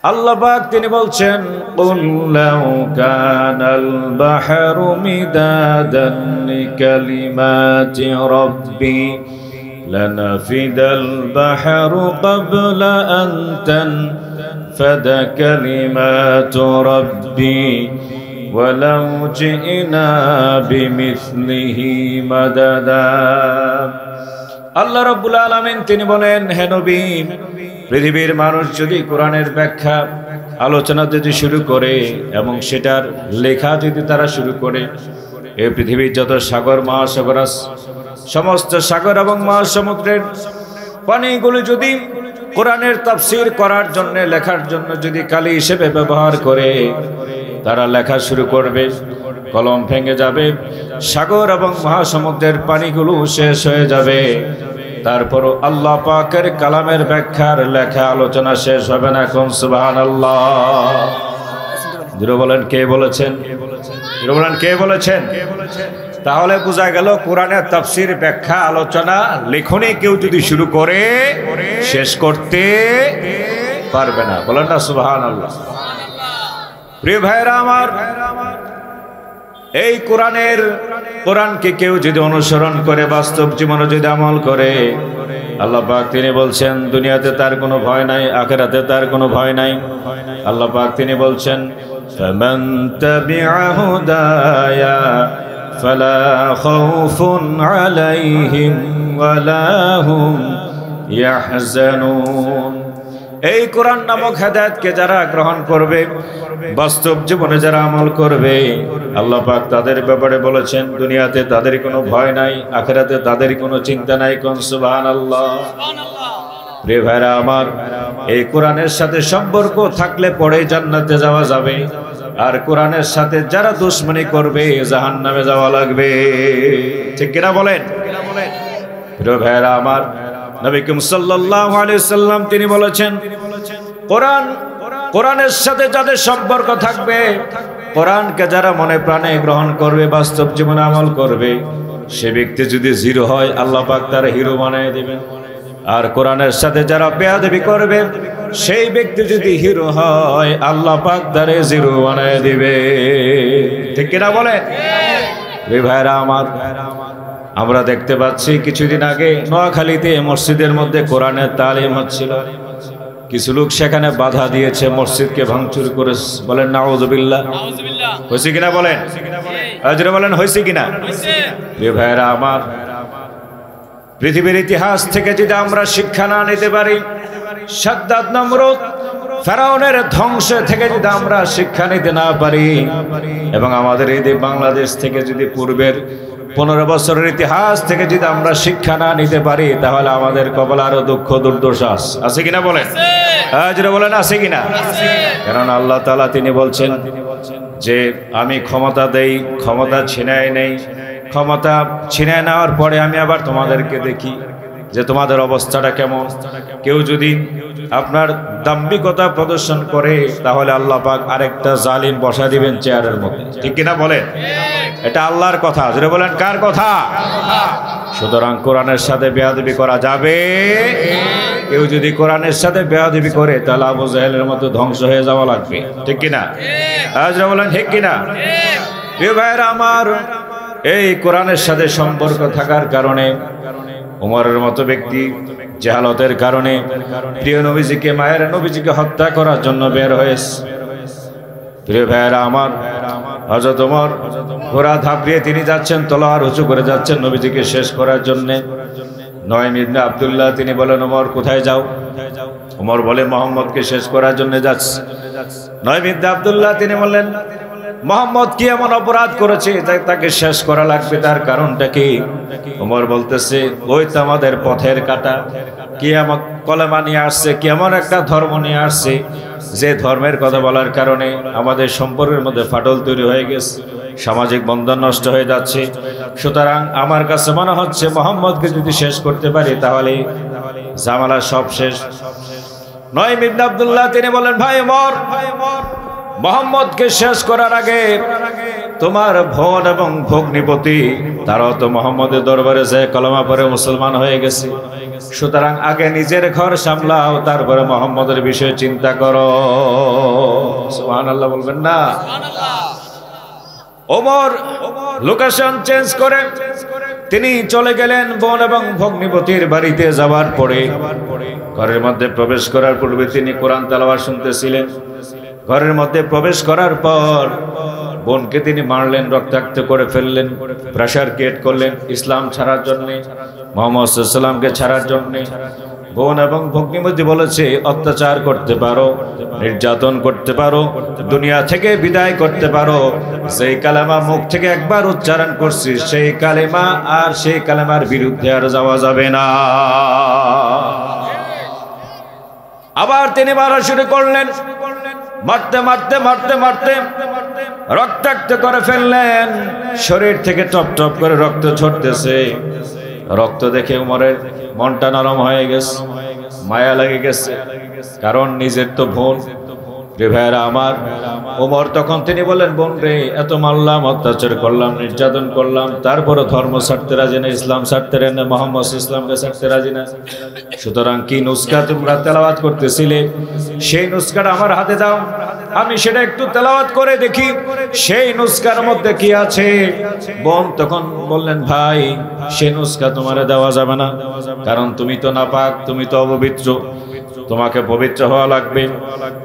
আল্লাহ পাক তিনি বলছেন কুল লাউ কানাল বাহরু মিদাদান লিকালিমাতি রাব্বি লানাফিদাল বাহরু ক্বাবলা আন তানফাদা কালিমাতু রাব্বি ওয়ালাউ জিনা বিমিসলিহি মাদাদা। আল্লাহ রাব্বুল আলামিন তিনি বলেন, হে নবী, পৃথিবীর মানুষ যদি কোরআনের ব্যাখ্যা আলোচনা যদি শুরু করে এবং সেটার লেখা যদি তারা শুরু করে, এই পৃথিবীর যত সাগর মহাসাগর আছে, সমস্ত সাগর এবং মহাসমুদ্রের পানিগুলো যদি কোরআনের তাফসীর করার জন্য, লেখার জন্য যদি কালি হিসেবে ব্যবহার করে তারা লেখা শুরু করবে, কলম ভেঙে যাবে, সাগর এবং মহাসমুদ্রের পানিগুলো শেষ হয়ে যাবে, তারপরও আল্লাহ পাকের কালামের ব্যাখ্যার লেখা আলোচনা শেষ হবে না। কোন সুবহানাল্লাহ। বলেন কে বলেছেন? বলেন কে বলেছেন? তাহলে বোঝা গেল কোরআনের তাফসীর ব্যাখ্যা আলোচনা লেখনী কেউ যদি শুরু করে শেষ করতে পারবে না। বলেন না সুবহানাল্লাহ। প্রিয় ভাইরা আমার, এই কোরআনকে কেউ যদি অনুসরণ করে, বাস্তব জীবনে যদি আমল করে, আল্লাহ পাক তিনি বলছেন দুনিয়াতে তার কোনো ভয় নাই, আখিরাতে তার কোনো ভয় নাই। আল্লাহ পাক তিনি বলছেন ফামান তাবিআ হুদায়া ফালা খাউফুন আলাইহিম ওয়ালা হুম ইয়াহজানুন। এই কোরআন নামক হেদায়েতকে যারা গ্রহণ করবে, বাস্তব জীবনে যারা আমল করবে, আল্লাহ পাক তাদের ব্যাপারে বলেছেন দুনিয়াতে তাদের কোনো ভয় নাই, আখিরাতে তাদের কোনো চিন্তা নাই। কোন সুবহানাল্লাহ। প্রিয় ভাইরা আমার, এই কোরআনের সাথে সম্পর্ক থাকলে পরে জান্নাতে যাওয়া যাবে, আর কোরআনের সাথে যারা দুশমনি করবে জাহান্নামে যাওয়া লাগবে। ঠিক কিনা বলেন? প্রিয় ভাইরা আমার, নবী করিম সাল্লাল্লাহু আলাইহি সাল্লাম তিনি বলেছেন কোরআনের সাথে যাদের সম্পর্ক থাকবে, কোরআনকে যারা মনে প্রাণে গ্রহণ করবে, বাস্তব জীবনে আমল করবে, সে ব্যক্তি যদি জিরো হয় আল্লাহ পাক তার হিরো বানিয়ে দিবেন। আর কোরআনের সাথে যারা বেয়াদবি করবে, সেই ব্যক্তি যদি হিরো হয় আল্লাহ পাক তারে জিরো বানিয়ে দিবে। ঠিক কিনা বলেন? এই ভাইরা আমার, আমরা দেখতে পাচ্ছি কিছুদিন আগে নোয়াখালীতে মসজিদের মধ্যে কোরআনের তালিম হচ্ছিল। কিছু লোক সেখানে বাধা দিয়েছে, মসজিদকে ভাঙচুর করে। বলেন নাউযুবিল্লাহ। হয়েছে কিনা বলেন? আজরে বলেন হয়েছে কিনা? প্রিয় ভাইরা আমার, পৃথিবীর ইতিহাস থেকে যদি আমরা শিক্ষা না নিতে পারি, সাদ্দাত নমরুদ ফেরাউনের ধ্বংস থেকে যদি আমরা শিক্ষা নিতে না পারি, এবং আমাদের এই বাংলাদেশ থেকে যদি পূর্বের 15 বছরের ইতিহাস থেকে যদি আমরা শিক্ষা না নিতে পারি, তাহলে আমাদের কপালে আরো দুঃখ দুর্দশা আছে কিনা বলেন? আজরে বলেন আছে কিনা? কারণ আল্লাহ তাআলা তিনি বলছেন যে আমি ক্ষমতা দেই, ক্ষমতা ছিনাই নেই, ক্ষমতা ছিনাই নেওয়ার পরে আমি আবার তোমাদেরকে দেখি যে তোমাদের অবস্থাটা কেমন। কেউ যদি আপনার দাম্ভিকতা প্রদর্শন করে, তাহলে আল্লাহ পাক আরেকটা জালিম বসা দিবেন চেয়ারের মধ্যে। ঠিক কিনা বলেন? এটা আল্লাহর কথা। জোরে বলেন কার কথা? সুতরাং কোরআনের সাথে বেয়াদবি করা যাবে। কেউ যদি কোরআনের সাথে বেয়াদবি করে, তাহলে আবু জাহেলের মতো ধ্বংস হয়ে যাওয়া লাগবে। ঠিক কিনা? জোরে বলেন ঠিক কিনা? প্রিয় ভাইরা আমার, এই কোরআনের সাথে সম্পর্ক থাকার কারণে উমরের মতো ব্যক্তি জাহালতের কারণে প্রিয় নবীজিকে, মায়ের নবীজিকে হত্যা করার জন্য বের হয়েছে। প্রিয় ভাইরা আমার, হযরত ওমর ঘোড়া ধাপড়িয়ে তিনি যাচ্ছেন, তলোয়ার উঁচু করে যাচ্ছেন নবীজিকে শেষ করার জন্য। নঈম ইবনে আব্দুল্লাহ তিনি বলেন ওমর কোথায় যাও? ওমর বলে মুহাম্মদকে শেষ করার জন্য যাচ্ছে। নঈম ইবনে আব্দুল্লাহ তিনি বললেন মুহাম্মদ কি এমন অপরাধ করেছে তাকে শেষ করা লাগবে, তার কারণটা কি? ওমর বলতেছে ওই তো আমাদের পথের কাঁটা, কি এমন কলেমা নিয়ে আসছে, কি এমন একটা ধর্ম নিয়ে আসছে যে ধর্মের কথা বলার কারণে আমাদের সম্পর্কের মধ্যে ফাটল তৈরি হয়ে গেছে, সামাজিক বন্ধন নষ্ট হয়ে যাচ্ছে। সুতরাং আমার কাছে মনে হচ্ছে মুহাম্মদকে যদি শেষ করতে পারি তাহলে ঝামেলা সব শেষ। নঈম ইবনে আব্দুল্লাহ তিনি বলেন ভাই ওমর, মুহাম্মদকে শেষ করার আগে তোমার বোন এবং ভগ্নিপতি তারাও তো মুহাম্মদের দরবারে যায় কলেমা পড়ে মুসলমান হয়ে গেছে। সুতরাং আগে নিজের ঘর সামলাও, তারপরে মুহাম্মদের বিষয়ে চিন্তা করো। সুবহানাল্লাহ বলবেন না? ওমর লোকেশন চেঞ্জ করে তিনি চলে গেলেন বোন এবং ভগ্নিপতির বাড়িতে। যাওয়ার পরে ঘরের মধ্যে প্রবেশ করার পূর্বে তিনি কোরআন তেলাওয়াত শুনতেছিলেন। ঘরের মধ্যে প্রবেশ করার পর বোনকে তিনি মারলেন, রক্তাক্ত করে ফেললেন, প্রেসার ক্রিয়েট করলেন ইসলাম ছাড়ার জন্য, মুহাম্মদ সাল্লাল্লাহু আলাইহি সাল্লামকে ছাড়ার জন্য। বোন এবং ভগ্নিপতি বলেছে অত্যাচার করতে পারো, নির্যাতন করতে পারো, দুনিয়া থেকে বিদায় করতে পারো, সেই কালেমা মুখ থেকে একবার উচ্চারণ করছি সেই কালেমা আর সেই কালেমার বিরুদ্ধে আর যাওয়া যাবে না। আবার তিনি মারা শুরু করলেন, মারতে মারতে মারতে মারতে রক্তাক্ত করে ফেললেন। শরীর থেকে টপ টপ করে রক্ত ঝরতেছে। রক্ত দেখে উমরের মনটা নরম হয়ে গেছে, মায়া লেগে গেছে, কারণ নিজের তো বোন। রে ভাইরা আমার, ওমর তখন তিনি বলেন, বোন রে, এত মারলাম, অত্যাচার করলাম, নির্যাতন করলাম, তারপরে ধর্ম ছাড়তে রাজি না, ইসলাম ছাড়তে রাজি না, মুহাম্মদ ইসলামকে ছাড়তে রাজি না। সুতরাং কি নুসখা তোমরা তেলাওয়াত করতেছিলে, সেই নুসখাটা আমার হাতে দাও, আমি সেটা একটু তেলাওয়াত করে দেখি সেই নুসখার মধ্যে কি আছে। বোন তখন বললেন, ভাই সেই নুসখা তোমারে দেওয়া যাবে না, কারণ তুমি তো নাপাক, তুমি তো অপবিত্র, তোমাকে পবিত্র হওয়া লাগবে।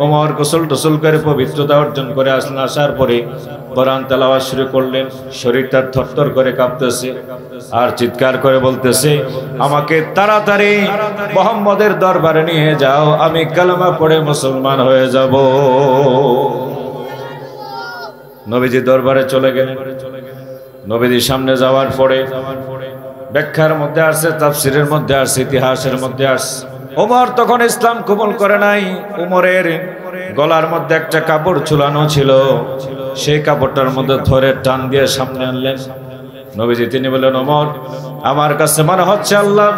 ওমর গোসল টোসল করে পবিত্রতা অর্জন করে আসলেন। আসার পরে কোরআন তেলাওয়াত শুরু করলেন। শরীর তার থরথর করে কাঁপতেছে আর চিৎকার করে বলতেছে, আমাকে তাড়াতাড়ি মুহাম্মদের দরবারে নিয়ে যাও, আমি কালেমা পড়ে মুসলমান হয়ে যাব। নবীজি দরবারে চলে গেলেন। নবীজির সামনে যাওয়ার পরে ব্যাখ্যার মধ্যে আসছে, তাফসীরের মধ্যে আসছে, ইতিহাসের মধ্যে আসছে, ওমর তখন ইসলাম কবুল করে নাই। উমরের গলার মধ্যে একটা কাপড় ঝুলানো ছিল, সেই কাপড়টার মধ্যে ধরে টান দিয়ে সামনে আনলেন। নবীজি তিনি বললেন, ওমর, আমার কাছে মনে হচ্ছে আল্লাহ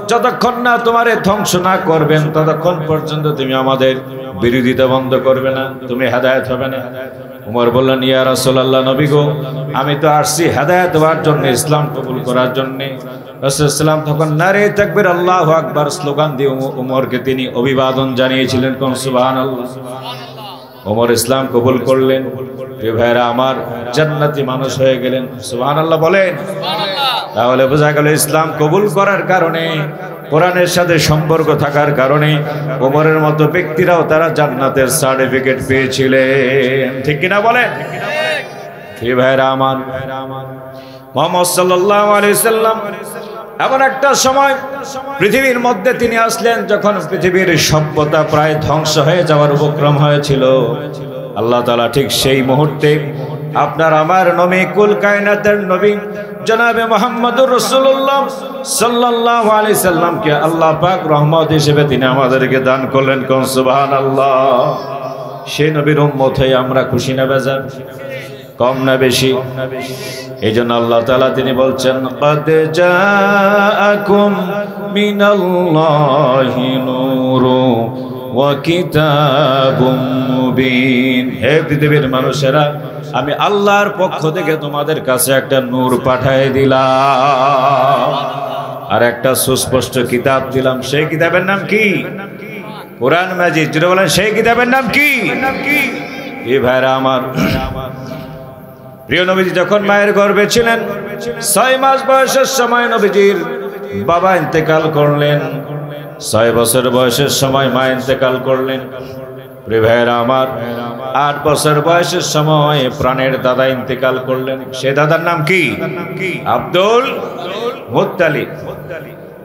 যতক্ষণ না তোমারে ধ্বংস না করবেন ততক্ষণ পর্যন্ত তুমি আমাদের বিরোধিতা বন্ধ করবে না, তুমি হেদায়েত হবে না। উমর বললেন, ইয়া রাসূলুল্লাহ, নবী গো, আমি তো আসছি হেদায়েত হওয়ার জন্য, ইসলাম কবুল করার জন্য। রাসূলুল্লাহ তখন নারে তাকবীর আল্লাহু আকবার স্লোগান দিয়ে উমরকে তিনি অভিবাদন জানিয়েছিলেন। কোন সুবহানাল্লাহ। ওমর ইসলাম কবুল করলেন। প্রিয় ভাইরা আমার, জান্নাতি মানুষ হয়ে গেলেন। সুবহানাল্লাহ বলেন। তাহলে বোঝা গেল ইসলাম কবুল করার কারণে, কোরআনের সাথে সম্পর্ক থাকার কারণে ওমরের মতো ব্যক্তিরাও তারা জান্নাতের সার্টিফিকেট পেয়েছিলেন। ঠিক কিনা বলেন? প্রিয় ভাইরা আমার, মুহাম্মদ সাল্লাল্লাহু আলাইহি সাল্লাম এমন একটা সময় পৃথিবীর মধ্যে তিনি আসলেন যখন পৃথিবীর সভ্যতা প্রায় ধ্বংস হয়ে যাওয়ার উপক্রম হয়েছিল। আল্লাহ তাআলা ঠিক সেই মুহূর্তে আপনার আমার নবী, কুল কায়নাতের নবী জনাবে মুহাম্মদুর রাসূলুল্লাহ সাল্লাল্লাহু আলাইহি সাল্লামকে আল্লাহ পাক রহমত হিসেবে তিনি আমাদেরকে দান করলেন। কোন সুবহানাল্লাহ। সেই নবীর উম্মত হয়ে আমরা খুশি না বেজার, কম না বেশি? এই জন্য আল্লাহ তাআলা তিনি বলছেন, ক্বাদ জাআকুম মিনাল্লাহি নূরু ওয়া কিতাবুম মুবিন। হে পৃথিবীর মানুষেরা, আমি আল্লাহর পক্ষ থেকে তোমাদের কাছে একটা নূর পাঠিয়ে দিলাম আর একটা সুস্পষ্ট কিতাব দিলাম। সেই কিতাবের নাম কি? কোরআন মাজিদ। যেটা বলেন, সেই কিতাবের নাম কি? এই ভাইরা আমার, প্রিয় নবীজি যখন মায়ের গর্ভে ছিলেন, 6 মাস বয়সের সময় নবীজির বাবা ইন্তেকাল করলেন। 6 বছর বয়সের সময় মা ইন্তেকাল করলেন। প্রিয় ভাইরা আমার, 8 বছর বয়সের সময় প্রাণের দাদা ইন্তেকাল করলেন। সে দাদার নাম কি? Abdul Muttalib.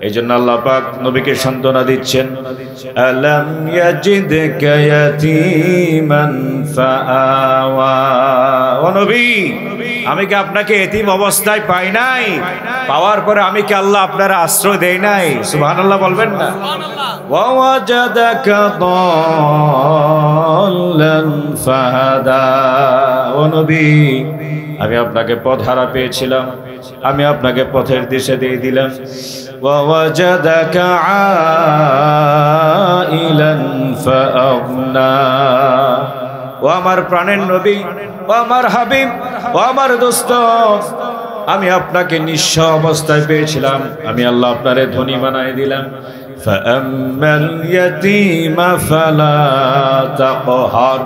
এই জন্য আল্লাহ পাক নবীকে সান্ত্বনা দিচ্ছেন, আলাম ইয়াজিদকা ইয়াতীমান ফাআওয়া। ও নবী, আমি কি আপনাকে এতিম অবস্থায় পাই নাই? পাওয়ার পরে আমি কি আল্লাহ আপনার আশ্রয় দেই নাই? সুবহানাল্লাহ বলবেন না? ওয়া ওয়াজাদাকা দাল্লান ফাহাদা। ও নবী, আমি আপনাকে পথহারা পেয়েছিলাম, আমি আপনাকে পথের দিশা দিয়ে দিলাম। ووجدك عائلا فأغنى। ও আমার প্রাণের নবী, ও আমার হাবিব, ও আমার দোস্ত, আমি আপনাকে নিঃস্ব অবস্থায় পেয়েছিলাম, আমি আল্লাহ আপনারে ধনী বানাই দিলাম। ফাআম্মাল ইয়াতীমা ফালা তাকহার,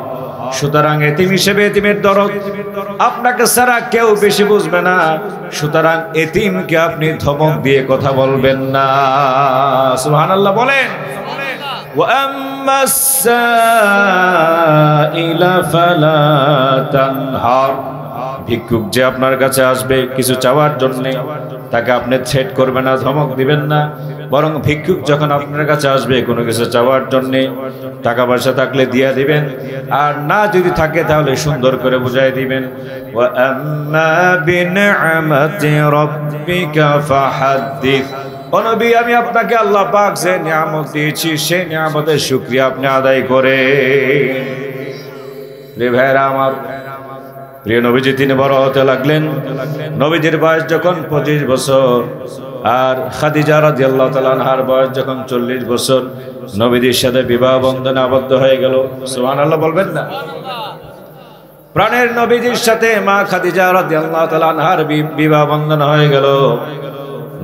সুতরাং এতিম হিসেবে এতিমের দরদ আপনাকে ছাড়া কেউ বেশি বুঝবে না, সুতরাং এতিমকে আপনি ধমক দিয়ে কথা বলবেন না। সুবহানাল্লাহ বলেন। وَأَمَّا السَّائِلَ فَلَا تَنْهَرْ, ভিক্ষুক যে আপনার কাছে আসবে কিছু চাওয়ার জন্য, তাকে আপনি থ্রেট করবেন না, ধমক দিবেন না, বরং ভিক্ষুক যখন আপনার কাছে আসবে কোনো কিছু চাওয়ার জন্য, টাকা পয়সা থাকলে দিয়ে দিবেন, আর না যদি থাকে তাহলে সুন্দর করে বুঝাই দিবেন। وَأَمَّا بِنِعْمَةِ رَبِّكَ فَحَدِّثْ, ও নবী আমি আপনাকে আল্লাহ পাক যে নিয়ামত দিয়েছি সেই নিয়ামতের শুকরিয়া আপনি আদায় করে। প্রিয় ভাইরা আমার, প্রিয় নবীজি তিনি বড় হতে লাগলেন। নবীজির বয়স যখন 25 বছর আর খাদিজা রাদিয়াল্লাহু তাআলা আনহার বয়স যখন 40 বছর, নবীজির সাথে বিবাহ বন্ধনে আবদ্ধ হয়ে গেল। সুবহানাল্লাহ বলবেন না? প্রাণের নবীজির সাথে মা খাদিজা রাদিয়াল্লাহু তাআলা আনহার বিবাহ বন্ধন হয়ে গেল।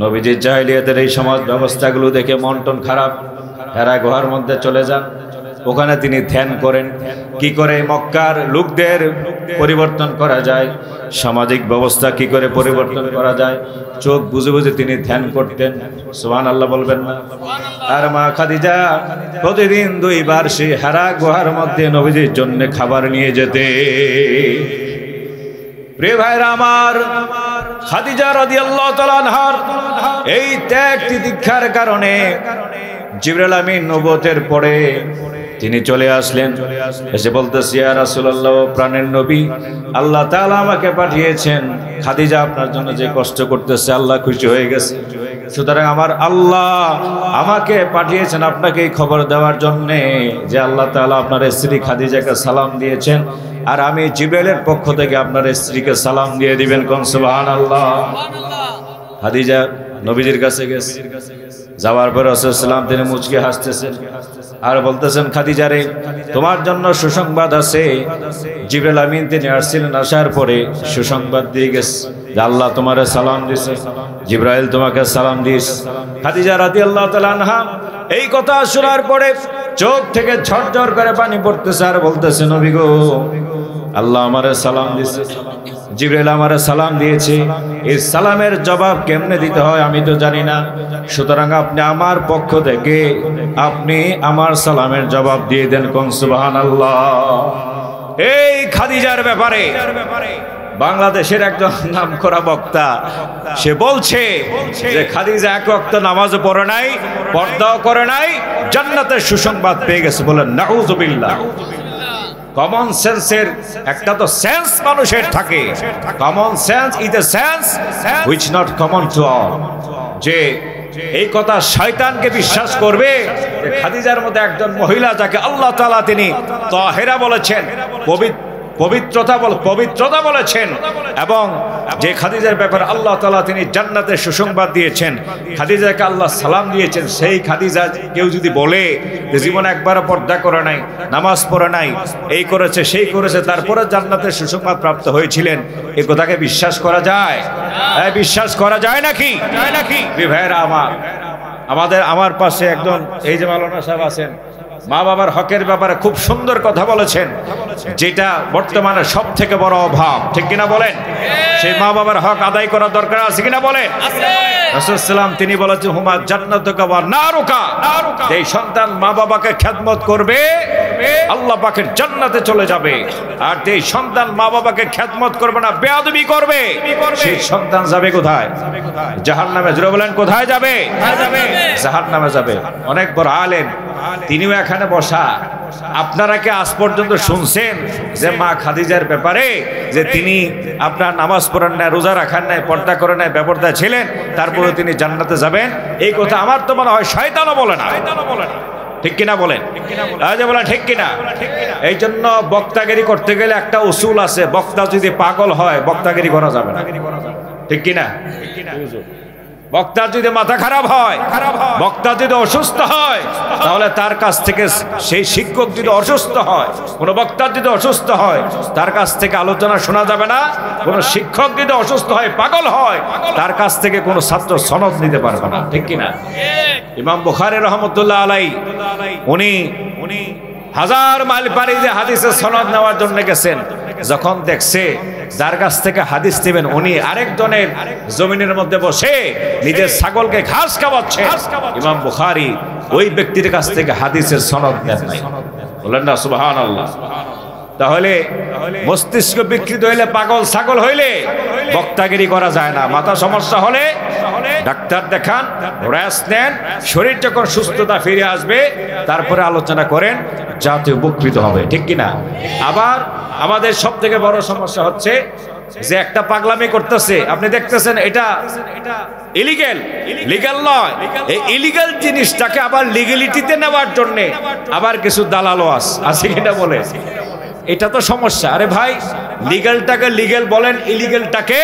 নবীজির জাহেলিয়াতের এই সমাজ ব্যবস্থাগুলো দেখে মন টন খারাপ, হেরা গুহার মধ্যে চলে যান। ওখানে তিনি ধ্যান করেন কি করে মক্কার লোকদের পরিবর্তন করা যায়, সামাজিক ব্যবস্থা কি করে পরিবর্তন করা যায়, চোখ বুঝে বুঝে তিনি ধ্যান করতেন। সুবহানাল্লাহ বলবেন না? আর মা খাদিজা প্রতিদিন 2 বার সেই হেরা গুহার মধ্যে নবীজির জন্য খাবার নিয়ে যেতে। প্রিয় ভাইরা আমার, খাদিজা রাদিয়াল্লাহু তাআলা আনহার এই ত্যাগ তিতিক্ষার কারণে জিবরাইল আমিন নবুয়তের পরে তিনি চলে আসলেন, এসে বলতেছে ইয়া রাসূলুল্লাহ, প্রাণের নবী আল্লাহ তাআলা আমাকে পাঠিয়েছেন, খাদিজা আপনার জন্য যে কষ্ট করতেছে আল্লাহ খুশি হয়ে গেছে, সুতরাং আমার আল্লাহ আমাকে পাঠিয়েছেন আপনাকে এই খবর দেওয়ার জন্য যে আল্লাহ তাআলা আপনার স্ত্রী খাদিজাকে সালাম দিয়েছেন, আর আমি জিবরাইলের পক্ষ থেকে আপনার স্ত্রীকে সালাম দিয়ে দিবেন। কোন সুবহানাল্লাহ। খাদিজা নবীজির কাছে গেছে, যাওয়ার পর রাসূলুল্লাহ সাল্লাল্লাহু আলাইহি ওয়াসাল্লাম তিনি মুচকি হাসতেছেন আর বলতেছেন, খাদিজা রে তোমার জন্য সুসংবাদ আছে। জিবরাইল আমিন তিনি আসছিলেন, আসার পরে সুসংবাদ দিয়ে গেছে যে আল্লাহ তোমারে সালাম দিয়েছে, জিবরাইল তোমাকে সালাম দিয়েছে। খাদিজা রাদিয়াল্লাহু তাআলা আনহা এই কথা শোনার পরে চোখ থেকে ঝরঝর করে পানি পড়তেছে আর বলতেছে, নবী গো আল্লাহ আমারে সালাম দিয়েছে, জিবরাইল আমারে সালাম দিয়েছে, এই সালামের জবাব কেমনে দিতে হয় আমি তো জানি না, সুতরাং আপনি আমার পক্ষ থেকে আপনি আমার সালামের জবাব দিয়ে দেন। কোন সুবহানাল্লাহ। এই খাদিজার ব্যাপারে বাংলাদেশের একজন নামকরা বক্তা সে বলছে যে খাদিজা 1 ওয়াক্ত নামাজও পড়ে নাই, পর্দাও করে নাই, জান্নাতের সুসংবাদ পেয়ে গেছে। বলেন নাউযুবিল্লাহ। কমন সেন্সের একটা তো সেন্স মানুষের থাকে, common sense is a sense which not common to all, যে এই কথা শয়তানকে বিশ্বাস করবে যে খাদিজার মধ্যে একজন মহিলা যাকে আল্লাহ তাআলা তিনি তাহেরা বলেছেন, পবিত্রতা বলেছেন, এবং যে খাদিজার ব্যাপারে আল্লাহ তাআলা তিনি জান্নাতের সুসংবাদ দিয়েছেন, খাদিজাকে আল্লাহ সালাম দিয়েছেন, সেই খাদিজা কেউ যদি বলে যে জীবনে একবারও পর্দা করে নাই, নামাজ পড়ে নাই, এই করেছে সেই করেছে, তারপরে জান্নাতের সুসংবাদ প্রাপ্ত হয়েছিলেন, এই কথাকে বিশ্বাস করা যায়? বিশ্বাস করা যায় নাকি? ভাইরা আমার পাশে একজন এই যে মাওলানা সাহেব আছেন, মা বাবার হকের ব্যাপারে খুব সুন্দর কথা বলেছেন, যেটা বর্তমানে সব থেকে বড় অভাব, ঠিক কিনা বলেন? সেই মা বাবার হক আদায় করার দরকার আছে কিনা বলেন? রাসূলুল্লাহ সাল্লাল্লাহু তিনি বলেছেন, হুমা জান্নাতুকা ওয়া নারুকা, এই সন্তান মা বাবাকে খেদমত করবে আল্লাহ পাকের জান্নাতে চলে যাবে, আর এই সন্তান মা বাবাকে খেদমত করবে না, বেয়াদবি করবে, সেই সন্তান যাবে কোথায়? জাহান্নামে। জোরে বলেন, কোথায় যাবে? জাহান্নামে যাবে। অনেক বড় আলেম, তিনিও এখানে বসা। আপনারা কি আজ পর্যন্ত শুনছেন যে মা খাদিজার ব্যাপারে যে তিনি আপনার নামাজ পড়েন না, রোজা রাখান নাই, পর্দা করেন নাই, বেপরদা ছিলেন, তারপরে তিনি জান্নাতে যাবেন? এই কথা আমার তো মনে হয় শয়তানও বলে না, ঠিক কিনা বলেন? বলেন ঠিক কিনা? এই জন্য বক্তাগিরি করতে গেলে একটা উসুল আছে, বক্তা যদি পাগল হয় বক্তাগিরি করা যাবে না, ঠিক কিনা? বক্তার যদি মাথা খারাপ হয়, বক্তা যদি অসুস্থ হয়, তাহলে তার কাছ থেকে সেই শিক্ষক যদি অসুস্থ হয়, কোনো বক্তার যদি অসুস্থ হয়, তার কাছ থেকে আলোচনা শোনা যাবে না। কোনো শিক্ষক যদি অসুস্থ হয়, পাগল হয়, তার কাছ থেকে কোনো ছাত্র সনদ নিতে পারবে না। ঠিক কিনা? ইমাম বুখারী রহমতুল্লাহ আলাইহি উনি হাজার মাইল পাড়ি দিয়ে হাদিসের সনদ নেওয়ার জন্য গেছেন। যখন দেখছে যার কাছ থেকে হাদিস নেবেন উনি আরেকজনের জমিনের মধ্যে বসে নিজের ছাগলকে ঘাস খাওয়াচ্ছে, ইমাম বুখারী ওই ব্যক্তির কাছ থেকে হাদিসের সনদ নেন নাই। বলেন না সুবহানাল্লাহ। তাহলে মস্তিষ্ক বিকৃত হইলে, পাগল ছাগল হইলে বক্তাগিরি করা যায় না। মাথা সমস্যা হলে ডাক্তার দেখান, রেস্ট নেন, শরীর যখন সুস্থতা ফিরে আসবে তারপরে আলোচনা করেন, যাতে উপকৃত হবে। ঠিক কিনা? আবার আমাদের সব থেকে বড় সমস্যা হচ্ছে যে একটা পাগলামি করতেছে, আপনি দেখতেছেন এটা ইলিগ্যাল, লিগ্যাল নয়। এই ইলিগ্যাল জিনিসটাকে আবার লিগ্যালিটিতে নেওয়ার জন্য আবার কিছু দালালও আছে কিনা বলে, এটা তো সমস্যা। আরে ভাই, লিগ্যালটাকে লিগ্যাল বলেন, ইলিগ্যালটাকে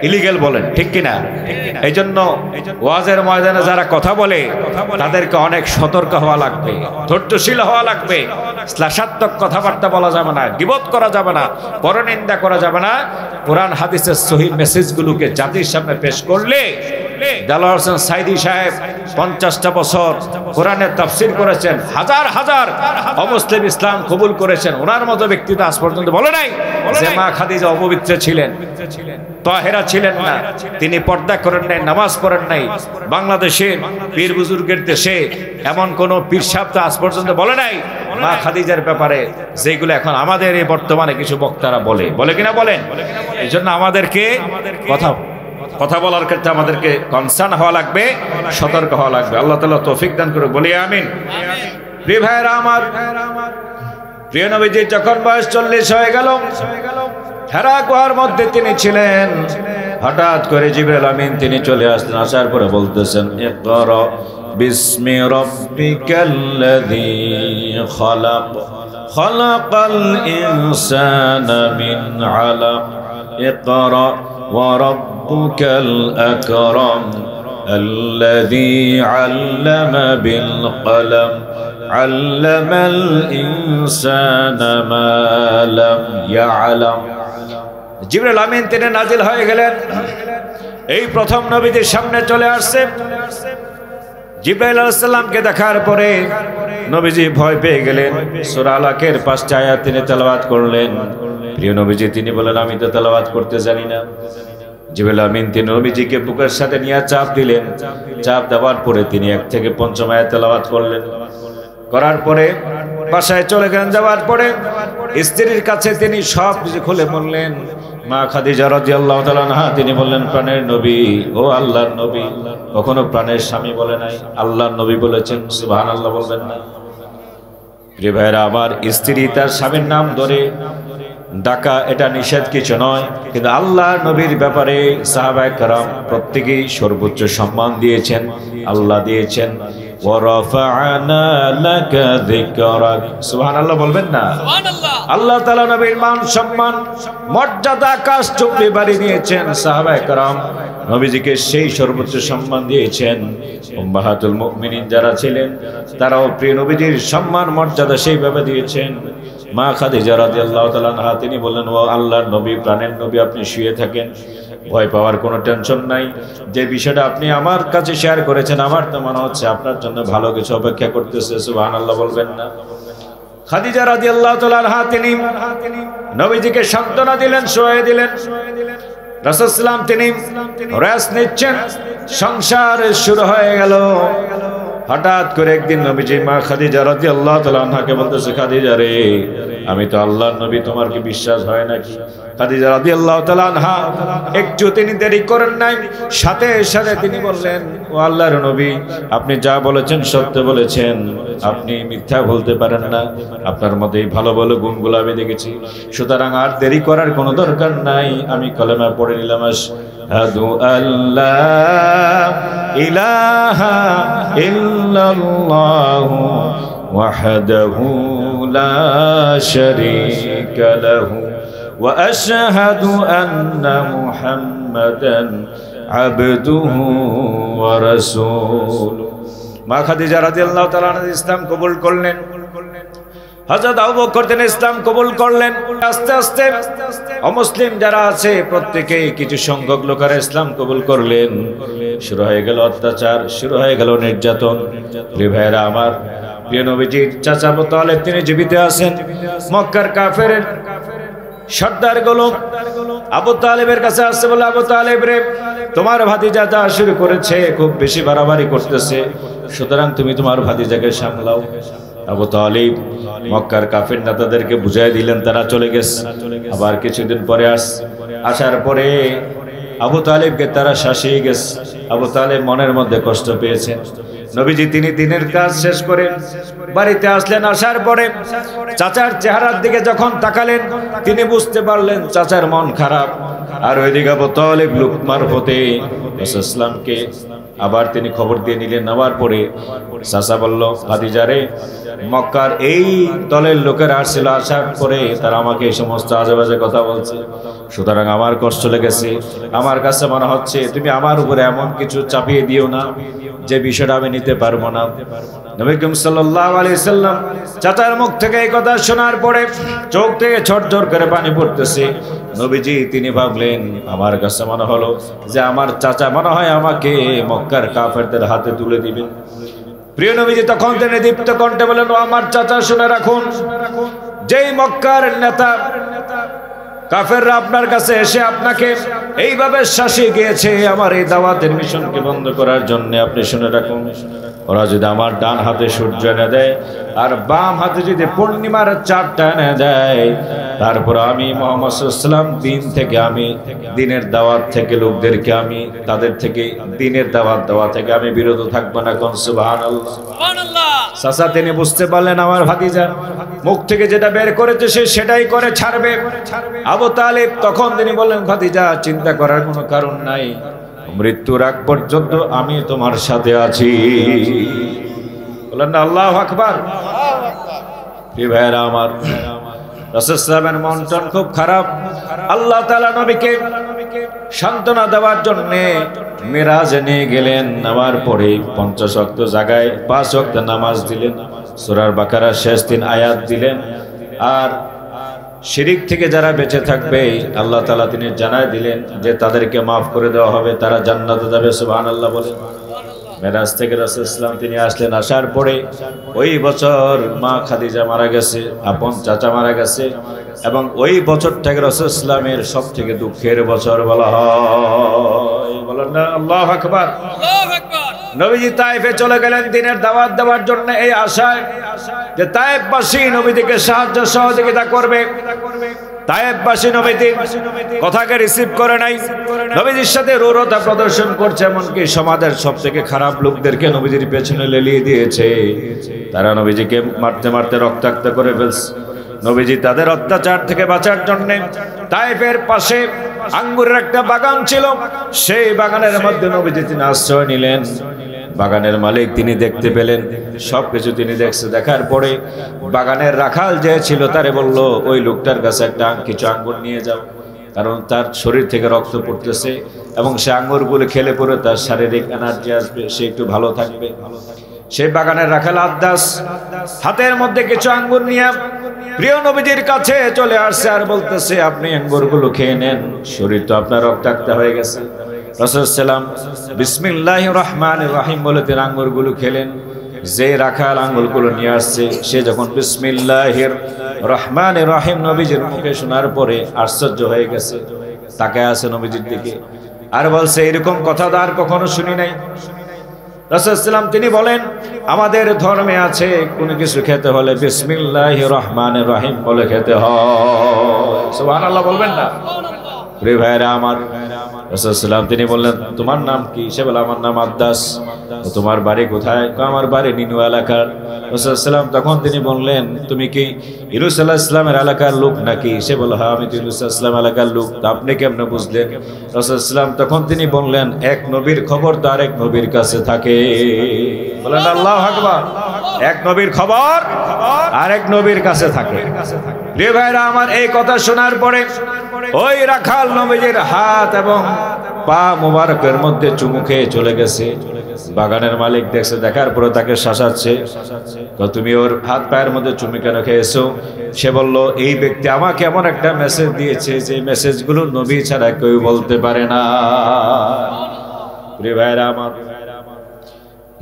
ইলিগ্যাল বলেন। ঠিক কিনা? এই জন্য ওয়াজের ময়দানে যারা কথা বলে তাদেরকে অনেক সতর্ক হওয়া লাগবে, ধৈর্যশীল হওয়া লাগবে। শ্লেষাত্মক কথাবার্তা বলা যাবে না, গীবত করা যাবে না, পরনিন্দা করা যাবে না। কোরআন হাদিসের সহিহ মেসেজগুলোকে জাতির সামনে পেশ করলে, দেলোয়ার হোসেন সাইদি সাহেব 50টা বছর কোরআনের তাফসীর করেছেন, হাজার হাজার অমুসলিম ইসলাম কবুল করেছেন। ওনার মতো ব্যক্তি তো আজ পর্যন্ত বলে নাই যে মা খাদিজা অপবিত্র ছিলেন, তাহেরা ছিলেন না, তিনি পর্দা করেন নাই, নামাজ পড়েন নাই। বাংলাদেশে পীর বুজুর্গের দেশে এমন কোন পীর সাহেব তো আজ পর্যন্ত বলে নাই মা খাদিজার ব্যাপারে, যেগুলো এখন আমাদের এই বর্তমানে কিছু বক্তারা বলে কিনা বলেন। এই জন্য আমাদেরকে কথা বলার ক্ষেত্রে আমাদেরকে কনসার্ন হওয়া লাগবে, সতর্ক হওয়া লাগবে। আল্লাহ তাআলা তৌফিক দান করুক, বলি আমিন। প্রিয় ভাইরা আমার, প্রিয় নবীজির যখন বয়স 40 হয়ে গেল, হেরা গুহার মধ্যে তিনি ছিলেন। হঠাৎ করে জিবরাইল আমিন তিনি চলে আসলেন। আসার পরে বলতেছেন, ইকরা বিসমি রাব্বিকাল্লাযী খালাক, খালাকাল ইনসানা মিন আলাক, ইকরা ওয়া রাব্বুকাল আকরাম আল্লাযী আল্লামা বিল কলম আল্লামাল ইনসানা মা লাম ইয়ালাম। জিবরাইল আমিন তিনি নাজিল হয়ে গেলেন, এই প্রথম নবীদের সামনে চলে আসছে। জিবরাইল আলাইহিস সালামকে দেখার পরে নবীজি ভয় পেয়ে গেলেন। সূরা আলাকের 5টা আয়াত তিনি তেলাওয়াত করলেন। প্রিয় নবীজি তিনি বলেন, আমি তো তেলাওয়াত করতে জানি না। জিবরাইল আমিন তিনি নবীজিকে বুকের সাথে নিয়ে চাপ দিলেন। চাপ দেওয়ার পরে তিনি 1 থেকে 5 আয়াত তেলাওয়াত করলেন। করার পরে বাসায় চলে গেলেন। যাওয়ার পরে স্ত্রীর কাছে তিনি সব কিছু খুলে বললেন। মা খাদিজা রাদিয়াল্লাহু তাআলা আনহা তিনি বললেন, প্রাণের নবী, ও আল্লাহর নবী। কখনো প্রাণের স্বামী বলে নাই, আল্লাহর নবী বলেছেন। সুবহানাল্লাহ বলবেন না? প্রিয় ভাইরা আমার, স্ত্রী তার স্বামীর নাম ধরে ডাকা এটা নিষেধ কিছু নয়, কিন্তু আল্লাহর নবীর ব্যাপারে সাহাবায়ে কেরাম প্রত্যেকেই সর্বোচ্চ সম্মান দিয়েছেন, আল্লাহ দিয়েছেন। ওয়ারাফা'না লাকা যিকরাক, সুবহানাল্লাহ বলবেন না? সুবহানাল্লাহ। আল্লাহ তাআলা নবীর মান সম্মান মর্যাদা আকাশ চুম্বি বাড়ি দিয়েছেন। সাহাবায়ে কেরাম নবীজিকে সেই সর্বোচ্চ সম্মান দিয়েছেন। উম্মাহাতুল মুমিনিন যারা ছিলেন তারাও প্রিয় নবীজির সম্মান মর্যাদা সেইভাবে দিয়েছেন। মা খাদিজা রাদিয়াল্লাহু তাআলা আনহা তিনি বললেন, ও আল্লাহর নবী, প্রাণের নবী, আপনি শুয়ে থাকেন, ভয় পাওয়ার কোনো টেনশন নাই। যে বিষয়টা আপনি আমার কাছে শেয়ার করেছেন, আমার তো মনে হচ্ছে আপনার জন্য ভালো কিছু অপেক্ষা করতেছে। সুবহানাল্লাহ বলবেন না? খাদিজা রাদিয়াল্লাহু তাআলা আনহা তিনি নবীজিকে সান্ত্বনা দিলেন, শুয়ে দিলেন। রাসূল সাল্লাল্লাহু আলাইহি ওয়াসাল্লাম তিনি রেস্ট নিচ্ছেন। সংসার শুরু হয়ে গেল। হঠাৎ করে একদিন নবীজি মা খাদিজা রাদিয়াল্লাহু তাআলা আনহাকে বলতেছে, খাদিজা রে, আমি তো আল্লাহর নবী, তোমার কি বিশ্বাস হয় নাকি? খাদিজা রাদিয়াল্লাহু তাআলা আনহা একটু তিনি দেরি করেন নাই, সাথে সাথে তিনি বললেন, ও আল্লাহর নবী, আপনি যা বলেছেন সত্য বলেছেন, আপনি মিথ্যা বলতে পারেন না, আপনার মধ্যে ভালো ভালো গুণগুলো আমি দেখেছি, সুতরাং আর দেরি করার কোনো দরকার নাই। আমি কলেমা পড়ে নিলাম, আশহাদু আল্লা ইলাহা ইল্লাল্লাহু ওয়াহদাহু লা শারীকা লাহু ওয়া আশহাদু আন্না মুহাম্মাদান আবদুহু ওয়া রাসূলুহু। মা খাদিজা রাদিয়াল্লাহু তাআলা আনহা ইসলাম কবুল করলেন, হযরত আবু বকর তিনি ইসলাম কবুল করলেন। আস্তে আস্তে অমুসলিম যারা আছে প্রত্যেকেই কিছু সংখ্যক লোকেরা ইসলাম কবুল করলেন। শুরু হয়ে গেল অত্যাচার, শুরু হয়ে গেল নির্যাতন। প্রিয় ভাইরা আমার, প্রিয় নবীজির চাচা আবু তালেব তিনি জীবিত আছেন। মক্কার কাফেরের সর্দার গুলো আবু তালেবের কাছে আসছে, বলে আবু তালেব রে, তোমার ভাতিজা যা শুরু করেছে খুব বেশি বাড়াবাড়ি করতেছে, সুতরাং তুমি তোমার ভাতিজাকে সামলাও। আবু তালিব মক্কার কাফের নেতাদেরকে বুঝাই দিলেন, তারা চলে গেছে। আবার কিছুদিন পরে আসার পরে আবু তালিবকে তারা শাসিয়ে গেছে। আবু তালিব মনের মধ্যে কষ্ট পেয়েছেন। নবীজি তিনি দিনের কাজ শেষ করে বাড়িতে আসলেন। আসার পরে চাচার চেহারার দিকে যখন তাকালেন, তিনি বুঝতে পারলেন চাচার মন খারাপ। আর ওইদিকে আবু তালিব লোক মারফতে রাসূলুল্লাহ ইসলামকে আবার তিনি খবর দিয়ে নিলেন। নেওয়ার পরে চাচা বলল, ভাতিজারে, মক্কার এই দলের লোকেরা আসছিল, আসার পরে তারা আমাকে এই সমস্ত আজেবাজে কথা বলছে, সুতরাং আমার কষ্ট লেগেছে। আমার কাছে মনে হচ্ছে তুমি আমার উপরে এমন কিছু চাপিয়ে দিও না যে বিষয়টা আমি নিতে পারবো না। নবী করিম সাল্লাল্লাহু আলাইহি সাল্লাম চাচার মুখ থেকে এই কথা শোনার পরে চোখ থেকে ঝরঝর করে পানি পড়তেছে। নবীজি তিনি ভাবলেন, আমার কাছে মনে হলো যে আমার চাচা মনে হয় আমাকে মক্কার কাফেরদের হাতে তুলে দিবেন। প্রিয় নবীজি তখন তিনি দীপ্ত কণ্ঠে বলেন, ও আমার চাচা, শুনে রাখুন, যেই মক্কার নেতা কাফেররা আপনার কাছে এসে আপনাকে এইভাবে শাসিয়ে গিয়েছে আমার এই দাওয়াতের মিশনকে বন্ধ করার জন্য, আপনি শুনে রাখুন, ওরা যদি আমার ডান হাতে সূর্য এনে দেয় আর বাম হাতে যদি পূর্ণিমার চাঁদটা এনে দেয়, তারপর আমি মুহাম্মদ সাল্লাল্লাহু আলাইহি ওয়াসাল্লাম দিনের দাওয়াত থেকে লোকদেরকে আমি তাদের থেকে দিনের দাওয়াত দেওয়া থেকে আমি বিরত থাকবো না। কোন সুবহানাল্লাহ। চাচা তিনি বুঝতে পারলেন আমার ভাতিজা মুখ থেকে যেটা বের করেছে সে সেটাই করে ছাড়বে। আবু তালিব তখন তিনি বললেন, ভাতিজা চিন্তা করার কোনো কারণ নাই, মৃত্যুর আগ পর্যন্ত আমি তোমার সাথে আছি। বলেন না আল্লাহু আকবার। প্রিয় ভাইরা আমার, রাসূল সাল্লাল্লাহু আলাইহি ওয়াসাল্লামের মন খুব খারাপ। আল্লাহ তাআলা নবীকে সান্ত্বনা দেওয়ার জন্য মিরাজে নিয়ে গেলেন। নেওয়ার পরে 50 ওয়াক্ত জায়গায় 5 ওয়াক্ত নামাজ দিলেন, সূরা বাকারার শেষ 3 আয়াত দিলেন। আর শিরিক থেকে যারা বেঁচে থাকবে আল্লাহ তাআলা তিনি জানায় দিলেন যে তাদেরকে মাফ করে দেওয়া হবে, তারা জান্নাতে যাবে। সুবহানাল্লাহ বলেন। মেরাজ থেকে রাসূল সাল্লাল্লাহু তিনি আসলেন। আসার পরে ওই বছর মা খাদিজা মারা গেছে, আপন চাচা মারা গেছে, এবং ওই বছরটাকে রাসূল সাল্লামের সব থেকে দুঃখের বছর বলা হয়। বলেন না আল্লাহু আকবার। নবীজি তায়েফে চলে গেলেন দিনের দাওয়াত দেওয়ার জন্য, এই আশায় যে তায়েফবাসী নবীজিকে সাহায্য সহযোগিতা করবে। তায়েফবাসী নবীজির কথাকে রিসিভ করে নাই, নবীজির সাথে রূঢ়তা প্রদর্শন করছে, এমনকি সমাজের সব থেকে খারাপ লোকদেরকে নবীজির পেছনে লেলিয়ে দিয়েছে। তারা নবীজিকে মারতে মারতে রক্তাক্ত করে ফেলছে। নবীজি তাদের অত্যাচার থেকে বাঁচার জন্য তায়েফের পাশে আঙ্গুরের একটা বাগান ছিল, সেই বাগানের মধ্যে নবীজি তিনি আশ্রয় নিলেন। বাগানের মালিক তিনি দেখতে পেলেন, সবকিছু তিনি দেখছে। দেখার পরে বাগানের রাখাল যে ছিল তারে বলল, ওই লোকটার কাছে কিছু আঙ্গুর নিয়ে যাও, কারণ তার শরীর থেকে রক্ত পড়তেছে এবং সে আঙ্গুরগুলো খেলে পরে তার শারীরিক এনার্জি আসবে, সে একটু ভালো থাকবে। সেই বাগানের রাখাল আদ্দাস হাতের মধ্যে কিছু আঙ্গুর নিয়ে প্রিয় নবীজির কাছে চলে আসছে আর বলতেছে, আপনি আঙ্গুরগুলো খেয়ে নেন, শরীর তো আপনার রক্তাক্ত হয়ে গেছে। রাসূল সাল্লাল্লাহু আলাইহি ওয়াসাল্লাম বিসমিল্লাহির রহমানির রহিম বলে তিনি আঙ্গুরগুলো খেলেন। যে রাখাল আঙ্গুরগুলো নিয়ে আসছে সে যখন বিসমিল্লাহির রহমানির রহিম নবীজির মুখে শোনার পরে আশ্চর্য হয়ে গেছে, তাকায় আছে নবীজির দিকে আর বলছে, এরকম কথা তো আর কখনো শুনি নাই। রাসূল সাল্লাল্লাহু আলাইহি ওয়াসাল্লাম তিনি বলেন, আমাদের ধর্মে আছে কোনো কিছু খেতে হলে বিসমিল্লাহির রহমানির রহিম বলে খেতে হয়। সুবহানাল্লাহ বলবেন না? প্রিয় ভাইরা আমার, রাসূল সাল্লাল্লাহু আলাইহি ওয়াসাল্লাম তিনি বললেন, তোমার নাম কি? সে বলে, আমার নাম আদ্দাস। তোমার বাড়ি কোথায়? আমার বাড়ি নিনু এলাকার। রাসূল সাল্লাল্লাহু আলাইহি ওয়াসাল্লাম তখন তিনি বললেন, তুমি কি ইউনূস আলাইহিস সালামের এলাকার লোক নাকি? সে বলে, হ্যাঁ আমি ইউনূস আলাইহিস সালাম এলাকার লোক। আপনি কেমনে বুঝলেন? রাসূল সাল্লাল্লাহু আলাইহি ওয়াসাল্লাম তখন তিনি বললেন, এক নবীর খবর তো আরেক নবীর কাছে থাকে। বলেন আল্লাহু আকবার। এক নবীর খবর আরেক নবীর কাছে থাকে। প্রিয় ভাইরা আমার, এই কথা শোনার পরে ওই রাখাল নবীজির হাত এবং পা মুবারকের মধ্যে চুমু খেয়ে চলে গেছে। বাগানের মালিক দেখছে, দেখার পরে তাকে শাসাচ্ছে, তুমি ওর হাত পায়ের মধ্যে চুমু কেন খেয়েছো? সে বলল, এই ব্যক্তি আমাকে এমন একটা মেসেজ দিয়েছে যে মেসেজগুলো নবী ছাড়া কেউ বলতে পারে না। প্রিয় ভাইরা আমার,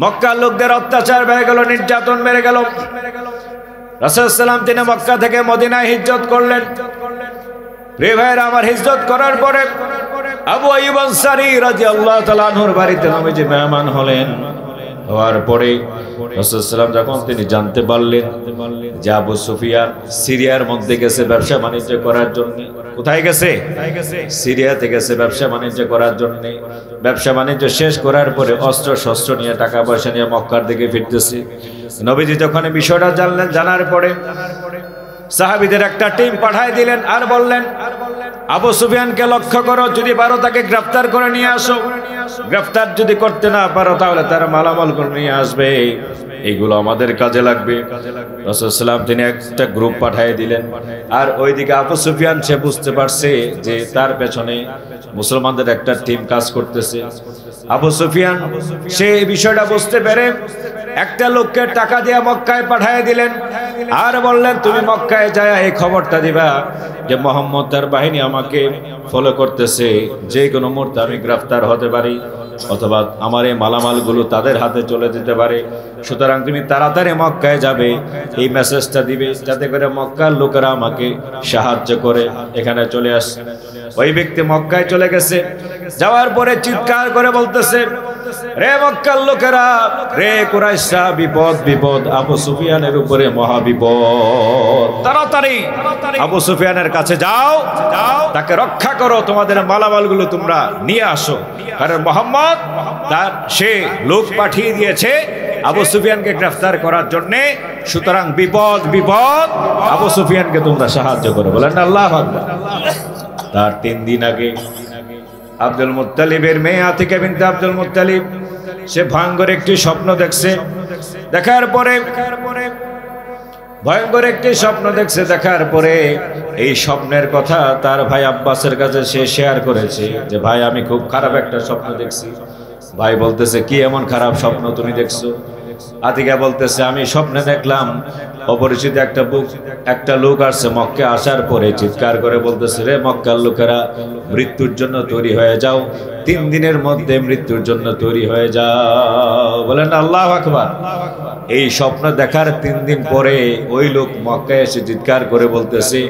মক্কার লোকদের অত্যাচার বেড়ে গেল, নির্যাতন বেড়ে গেল। রাসূল সাল্লাল্লাহু আলাইহি ওয়াসাল্লাম তিনি মক্কা থেকে মদিনায় হিজরত করলেন। প্রিয় ভাইরা আমার, হিজরত করার পরে আবু আইয়ুব আনসারী রাদিয়াল্লাহু তাআলা আনহুর বাড়িতে নবীজি মেহমান হলেন। হওয়ার পরে রাসূল সাল্লাল্লাহু আলাইহি ওয়াসাল্লাম যখন তিনি জানতে পারলেন যে আবু সুফিয়ান সিরিয়ার মধ্যে গেছে ব্যবসা বাণিজ্য করার জন্য। কোথায় গেছে? সিরিয়াতে গেছে ব্যবসা বাণিজ্য করার জন্য। ব্যবসা বাণিজ্য শেষ করার পরে অস্ত্র শস্ত্র নিয়ে, টাকা পয়সা নিয়ে মক্কার দিকে ফিরতেছে। নবীজি যখন বিষয়টা জানলেন, জানার পরে সাহাবীদের একটা টিম পাঠায় দিলেন আর বললেন, আবু সুফিয়ানকে লক্ষ্য করো, যদি পারো তাকে গ্রেফতার করে নিয়ে আসো। গ্রেফতার যদি করতে না পারো তাহলে তার মালামাল করে নিয়ে আসবে, এইগুলো আমাদের কাজে লাগবে। রাসূল সাল্লাল্লাহু আলাইহি ওয়াসাল্লাম তিনি একটা গ্রুপ পাঠিয়ে দিলেন। আর ওইদিকে আবু সুফিয়ান সে বুঝতে পারছে যে তার পেছনে মুসলমানদের একটা টিম কাজ করতেছে। আবু সুফিয়ান সে এই বিষয়টা বুঝতে পেরে একটা লোককে টাকা দিয়ে মক্কায় পাঠিয়ে দিলেন আর বললেন, তুমি মক্কায় যায় এই খবরটা দিবা যে মুহাম্মদ তার বাহিনী আমাকে ফলো করতেছে, যে কোনো মুহূর্তে আমি গ্রেফতার হতে পারি অথবা আমার এই মালামালগুলো তাদের হাতে চলে যেতে পারে। সুতরাং তুমি তাড়াতাড়ি মক্কায় যাবে, এই মেসেজটা দিবে যাতে করে মক্কার লোকেরা আমাকে সাহায্য করে এখানে চলে আসে। ওই ব্যক্তি মক্কায় চলে গেছে। যাওয়ার পরে চিৎকার করে বলতেছে, রে মক্কার লোকেরা, রে কুরাইশরা, বিপদ বিপদ, আবু সুফিয়ানের উপরে মহা বিপদ, তাড়াতাড়ি আবু সুফিয়ানের কাছে যাও, তাকে রক্ষা করো, তোমাদের মালামালগুলো তোমরা নিয়ে আসো। কারণ মুহাম্মদ তার সে লোক পাঠিয়ে দিয়েছে আবু সুফিয়ানকে গ্রেফতার করার জন্য। সুতরাং বিপদ বিপদ, আবু সুফিয়ানকে তোমরা সাহায্য করো। বলেন আল্লাহু আকবার। তার 3 দিন আগে আব্দুল মুত্তালিবের মেয়ে আতিকা বিনতে আব্দুল মুত্তালিব সে ভয়ঙ্কর একটি স্বপ্ন দেখছে। দেখার পরে ভয়ঙ্কর একটি স্বপ্ন দেখছে। দেখার পরে এই স্বপ্নের কথা তার ভাই আব্বাসের কাছে সে শেয়ার করেছে যে ভাই, আমি খুব খারাপ একটা স্বপ্ন দেখছি। ভাই বলতেছে, কি এমন খারাপ স্বপ্ন তুমি দেখছো? আতিকা বলতেছে, আমি স্বপ্নে দেখলাম অপরিচিত একটা লোক আসছে। মক্কা আসার পরে চিৎকার করে বলতেছে, রে মক্কার লোকেরা, মৃত্যুর জন্য তৈরি হয়ে যাও, 3 দিনের মধ্যে মৃত্যুর জন্য তৈরি হয়ে যাও। বলেন আল্লাহু আকবার। এই স্বপ্ন দেখার 3 দিন পরে ওই লোক মক্কায় এসে চিৎকার করে বলতেছে,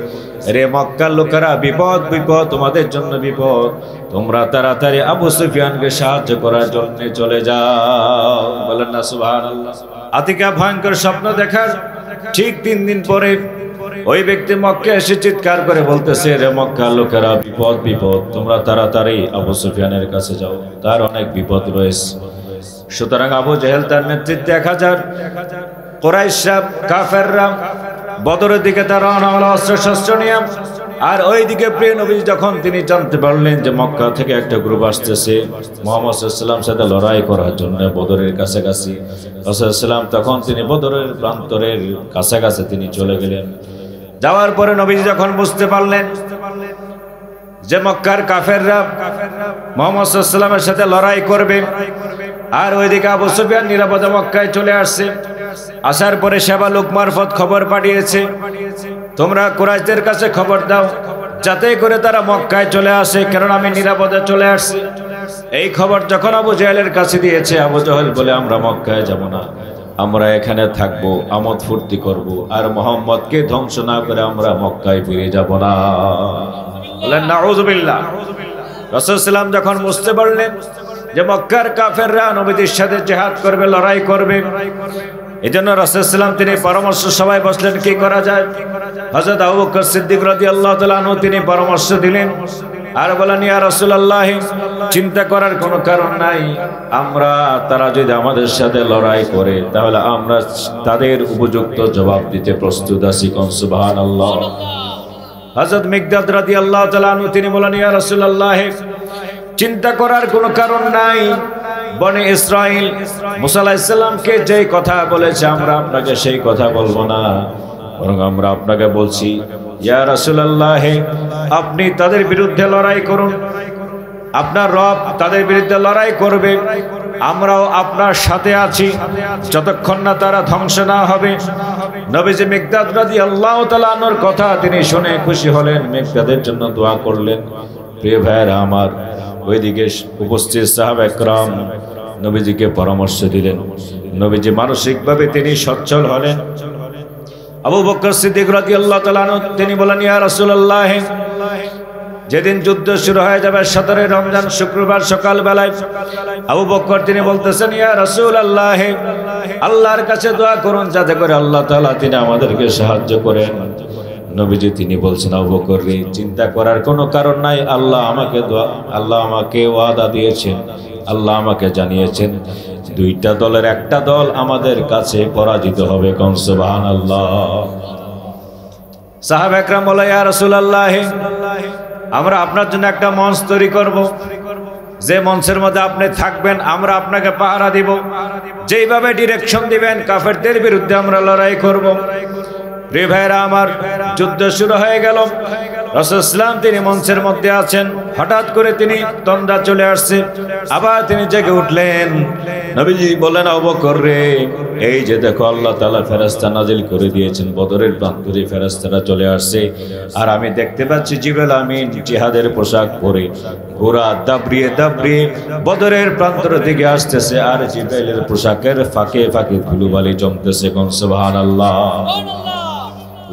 রে মক্কার লোকেরা, বিপদ বিপদ, তোমাদের জন্য বিপদ, তোমরা তাড়াতাড়ি আবু সুফিয়ানকে সাহায্য করার জন্য চলে যাও। বলেন না সুবহানাল্লাহ। আতিকা ভয়ঙ্কর স্বপ্ন দেখার ঠিক 3 দিন পরে ওই ব্যক্তি মক্কায় এসে চিৎকার করে বলতেছে, রে মক্কার লোকেরা, বিপদ বিপদ, তোমরা তাড়াতাড়ি আবু সুফিয়ানের কাছে যাও, তার অনেক বিপদ রয়েছে। সুতরাং আবু জেহেল তার নেতৃত্বে 1000 কুরাইশরা, কাফেররা বদরের দিকে তারা রওনা হলো অস্ত্র শস্ত্র নিয়ে। আর ওইদিকে প্রিয় নবী যখন তিনি জানতে পারলেন যে মক্কা থেকে একটা গ্রুপ আসতেছে মুহাম্মদ সাল্লাল্লাহু আলাইহি ওয়াসাল্লামের সাথে লড়াই করার জন্য বদরের কাছাকাছি, রাসূল সাল্লাল্লাহু আলাইহি ওয়াসাল্লাম তখন তিনি বদরের প্রান্তরের কাছাকাছি তিনি চলে গেলেন। যাওয়ার পরে নবীজি যখন বুঝতে পারলেন যে মক্কার কাফেররা মুহাম্মদ সাল্লাল্লাহু আলাইহি ওয়াসাল্লামের সাথে লড়াই করবে, আর ওইদিকে আবু সুফিয়ান নিরাপদে মক্কায় চলে আসছে। আসার পরে সেবা লোক মারফত খবর পাঠিয়েছে, তোমরা কুরাইশদের কাছে খবর দাও যাতে করে তারা মক্কায় চলে আসে, কারণ আমি নিরাপদে চলে আসছি। এই খবর যখন আবু জেহেলের কাছে দিয়েছে, আবু জেহেল বলে, আমরা মক্কায় যাব না, আমরা এখানে থাকবো, আমোদ ফুর্তি করব, আর মুহাম্মদকে ধ্বংস না করে আমরা মক্কায় ফিরে যাব না। বলেন নাউযুবিল্লাহ। রাসূল সাল্লাল্লাহু আলাইহি ওয়াসাল্লাম যখন বুঝতে পারলেন যে মক্কার কাফেররা নবীর সাথে জিহাদ করবে, লড়াই করবে, এজন্য রাসূল সাল্লাল্লাহু আলাইহি ওয়াসাল্লাম তিনি পরামর্শ সভায় বসলেন, কি করা যায়। হযরত আবু বকর সিদ্দিক রাদিয়াল্লাহু তাআলা আনহু তিনি পরামর্শ দিলেন আর বলেন, ইয়া রাসূলুল্লাহ, চিন্তা করার কোনো কারণ নাই, তারা যদি আমাদের সাথে লড়াই করে তাহলে আমরা তাদের উপযুক্ত জবাব দিতে প্রস্তুত আছি। কোন সুবহানাল্লাহ। হযরত মিকদাদ রাদিয়াল্লাহু তাআলা আনহু তিনি বলেন, ইয়া রাসূলুল্লাহ, চিন্তা করার কোনো কারণ নাই, বনি ইসরাইল মুসা আলাইহিস সালামকে যে কথা বলেছে আমরা আপনাকে সেই কথা বলবো না, বরং আমরা আপনাকে বলছি ইয়া রাসূলুল্লাহ আপনি তাদের বিরুদ্ধে লড়াই করুন, আপনার রব তাদের বিরুদ্ধে লড়াই করবে, আমরাও আপনার সাথে আছি যতক্ষণ না তারা ধ্বংস না হবে। নবীজি মিকদাদ রাদিয়াল্লাহু তাআলা আনহুর কথা তিনি শুনে খুশি হলেন, মিকদাদের জন্য দোয়া করলেন। প্রিয় ভাইরা আমার, ওইদিকে উপস্থিত সাহাবা একরাম নবীজিকে পরামর্শ দিলেন। নবীজি মানসিকভাবে তিনি সচ্ছল হলেন। আবু বকর সিদ্দিক রাদিয়াল্লাহু তাআলা আনহু তিনি বলেন ইয়া রাসূলুল্লাহ যেদিন যুদ্ধ শুরু হয়ে যাবে 17 রমজান শুক্রবার সকাল বেলায়, আবু বকর তিনি বলতেছেন ইয়া রাসূলুল্লাহ আল্লাহর কাছে দোয়া করুন যাতে করে আল্লাহ তাআলা তিনি আমাদেরকে সাহায্য করেন। নবীজি তিনি বলছেন আবু বকর চিন্তা করার কোনো কারণ নাই, আল্লাহ আমাকে ওয়াদা দিয়েছেন, আল্লাহ আমাকে জানিয়েছেন দুইটা দলের একটা দল আমাদের কাছে পরাজিত হবে। কোন সুবহানাল্লাহ। সাহাবা একরাম বলে ইয়া রাসূলুল্লাহ আমরা আপনার জন্য একটা মঞ্চ তৈরি করব, যে মঞ্চের মধ্যে আপনি থাকবেন, আমরা আপনাকে পাহারা দিব, যেইভাবে ডিরেকশন দিবেন কাফেরদের বিরুদ্ধে আমরা লড়াই করব। প্রিয় ভাইরা আমার, যুদ্ধ শুরু হয়ে গেল। রাসূল সাল্লাল্লাহু তিনি মঞ্চের মধ্যে আছেন, হঠাৎ করে তিনি তন্দ্রা চলে আসছে, আবার তিনি জেগে উঠলেন। নবীজি বললেন আবু বকর এই যে দেখো আল্লাহ তাআলা ফেরেশতা নাজিল করে দিয়েছেন, বদরের প্রান্তরে ফেরেশতারা চলে আসছে, আর আমি দেখতে পাচ্ছি জিবরাইল আমিন জিহাদের পোশাক পরে ঘোড়া দাবড়িয়ে দাবড়িয়ে বদরের প্রান্তর দিকে আসতেছে, আর জিবরাইলের পোশাকের ফাঁকে ফাঁকে ধুলোবালি জমতেছে। কোন সুবহানাল্লাহ।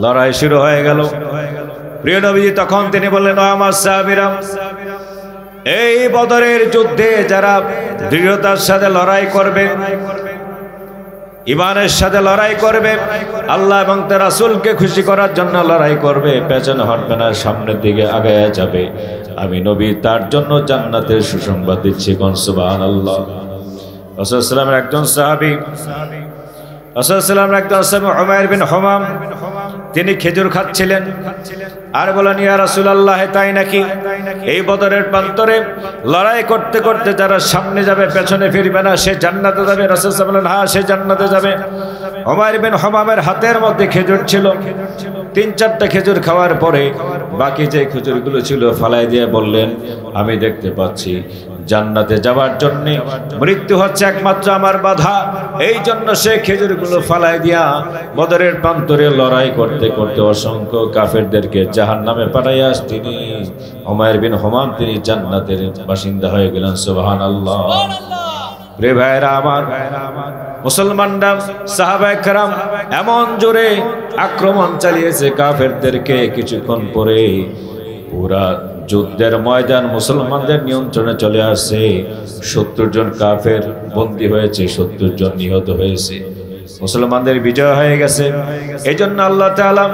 লড়াই শুরু হয়ে গেল। প্রিয় নবীজি তখন তিনি বললেন ও আমার সাহাবীরা, এই বদরের যুদ্ধে যারা দৃঢ়তার সাথে লড়াই করবে, ঈমানের সাথে লড়াই করবে, আল্লাহ এবং তার রাসূলকে খুশি করার জন্য লড়াই করবে, পেছনে হটবে না, সামনের দিকে আগায়া যাবে, আমি নবী তার জন্য জান্নাতের সুসংবাদ দিচ্ছি। কোন সুবহানাল্লাহ। রাসূল সাল্লাল্লাহু আলাইহি ওয়াসাল্লামের একজন সাহাবী উমাইর বিন হুমাম তিনি খেজুর খাচ্ছিলেন, আর বলেন ইয়া রাসূলুল্লাহ তাই নাকি, এই বদরের প্রান্তরে লড়াই করতে করতে যারা সামনে যাবে পেছনে ফিরবে না সে জান্নাতে যাবে। রাসূল সাল্লাল্লাহু আলাইহি ওয়াসাল্লাম বলেন হ্যাঁ সে জান্নাতে যাবে। উমাইর বিন হুমামের হাতের মধ্যে খেজুর ছিল, 3-4টা খেজুর খাওয়ার পরে বাকি যে খেজুরগুলো ছিল ফালাই দিয়ে বললেন আমি দেখতে পাচ্ছি জান্নাতে যাওয়ার জন্য মৃত্যু হচ্ছে একমাত্র আমার বাধা, এই জন্য সে খেজুরগুলো ফালাই দিয়া বদরের প্রান্তরে লড়াই করতে করতে অসংখ্য কাফেরদেরকে জাহান্নামে পাঠাইয়া তিনি উমাইর বিন হুমাম তিনি জান্নাতের বাসিন্দা হয়ে গেলেন। সুবহানাল্লাহ। প্রিয় ভাইরা আমার, মুসলমানরা সাহাবায়ে কেরাম এমন জোরে আক্রমণ চালিয়েছে কাফেরদেরকে, কিছুক্ষণ পরে পুরা যুদ্ধের ময়দান মুসলমানদের নিয়ন্ত্রণে চলে আসে। 70 জন কাফের বন্দী হয়েছে, 70 জন নিহত হয়েছে, মুসলমানদের বিজয় হয়ে গেছে। এজন্য আল্লাহ তাআলা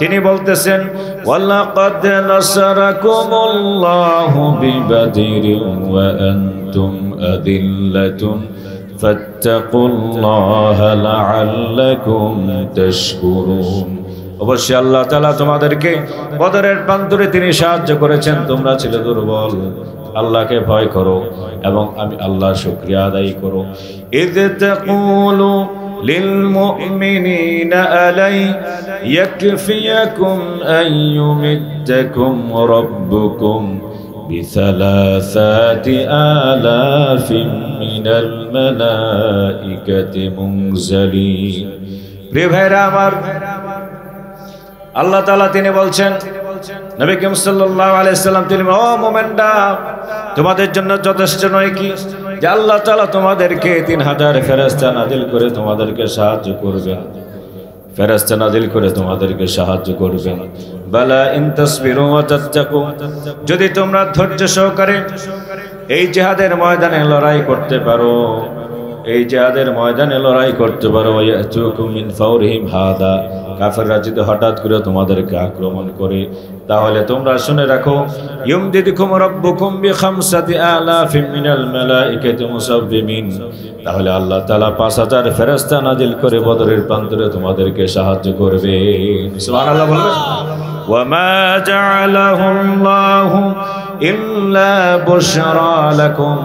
তিনি বলতেছেন ওয়ালাকাদ নাসারাকুমুল্লাহু বিবাদরিন ওয়া আনতুম আদিল্লাতুন ফাত্তাকুল্লাহা লাআল্লাকুম তাশকুরুন। অবশ্যই আল্লাহ তাআলা তোমাদেরকে বদরের প্রান্তরে তিনি সাহায্য করেছেন, তোমরা ছিলে দুর্বল, আল্লাহকে ভয় করো এবং আমি আল্লাহর শুকরিয়া আদায় করো। ইয তাকুলু লিল মুমিনিনা আলাই ইয়াকফিয়াকুম আন ইউমিদ্দাকুম রাব্বুকুম বিসালাসাতি আলাফিন মিনাল মালাইকাতি মুনজালিন। প্রিয় ভাইরা আমার, আল্লাহ তাআলা তিনি বলছেন নবী করিম সাল্লাল্লাহু আলাইহি সাল্লাম তিনি ও মুমিনরা তোমাদের জন্য যথেষ্ট নয় কি যে আল্লাহ তাআলা তোমাদেরকে 3000 ফেরেশতা নাজিল করে তোমাদেরকে সাহায্য করবেন, ফেরেশতা নাজিল করে তোমাদেরকে সাহায্য করবেন। বালা ইন তাসবিরু ওয়া তাত্তাকু, যদি তোমরা ধৈর্য সহকারে এই জিহাদের ময়দানে লড়াই করতে পারো, এই জিহাদের ময়দানে লড়াই করতে পারো, ইয়াতুকুম মিন ফাওরিহিম হাদা, কাফেররা যদি হঠাৎ করে তোমাদেরকে আক্রমণ করে তাহলে তোমরা শুনে রাখো ইউমদিদুকুম রাব্বুকুম বিখামসাতি আলাফিন মিনাল মালাইকাতি মুসাব্বিমিন, তাহলে আল্লাহ তাআলা 5000 ফেরেশতা নাজিল করে বদরের প্রান্তরে তোমাদেরকে সাহায্য করবে। সুবহানাল্লাহ বলবেন। ওয়া মা জাআলাহুল্লাহু ইল্লা বুশরা লাকুম,